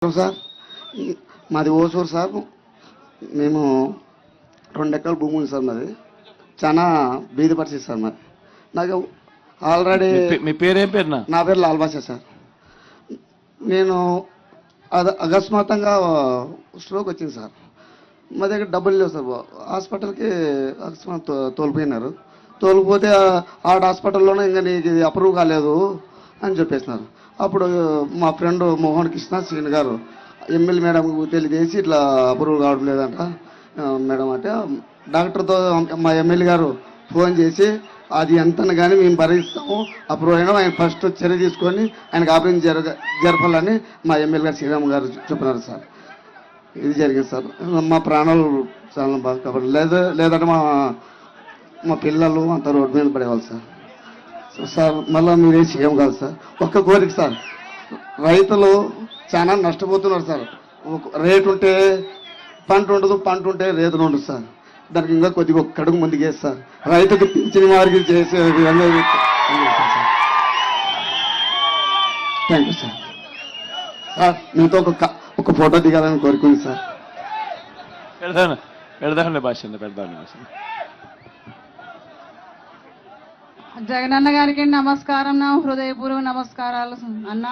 Sir మాది Hosur sir. మేము 2 ఎకరాల భూమి ఉంది సార్. మాది చాలా బీద పరిస్థితి సార్. మరి నాకు ఆల్రెడీ మీ పేరేం పేరు? నా పేరు లాల్ బాషా సార్. నేను అకస్మాత్తుగా స్ట్రోక్ వచ్చింది సార్. మా దగ్గర డబ్బులు లేవు సార్. హాస్పిటల్కి అకస్మాత్ తోలిపోయినారు. తోలిపోతే ఆడ హాస్పిటల్లోనే ఇంకా నీకు ఇది అప్రూవ్ కాలేదు అని చెప్పేసినారు. అప్పుడు మా ఫ్రెండ్ మోహన్ కృష్ణ శ్రీని గారు ఎమ్మెల్యే మేడం తెలియజేసి ఇట్లా అప్రూవ్ కావడం లేదంట మేడం అంటే, డాక్టర్తో మా ఎమ్మెల్యే గారు ఫోన్ చేసి అది ఎంతని కానీ మేము భరిస్తాము, అప్రూవ్ అయినా ఆయన ఫస్ట్ చర్య తీసుకొని ఆయనకు ఆపరేషన్ జరపాలని మా ఎమ్మెల్యే గారు శ్రీరామ్ గారు చెప్పినారు సార్. ఇది జరిగింది సార్. మా ప్రాణాలు చాలా బాగా కాబట్టి లేదంటే మా పిల్లలు అంత రోడ్డు మీద పడేవాళ్ళు సార్. సార్ మళ్ళీ మీరేం చేయం కాదు సార్. ఒక్క కోరిక సార్, రైతులు చాలా నష్టపోతున్నారు సార్. రేటు ఉంటే పంట ఉండదు, పంట ఉంటే రేతులు ఉండదు సార్. దానికి ఇంకా కొద్దిగా ఒక కడుగు ముందుకు వేసి సార్ రైతుకు పింఛని వారికి చేసే విధంగా థ్యాంక్ యూ సార్. సార్ మీతో ఒక ఫోటో దిగాలని కోరుకుంది సార్. పెడదాంలే భాష పెడదాం. జగనన్న గారికి నమస్కారం, నా హృదయపూర్వక నమస్కారాలు అన్న.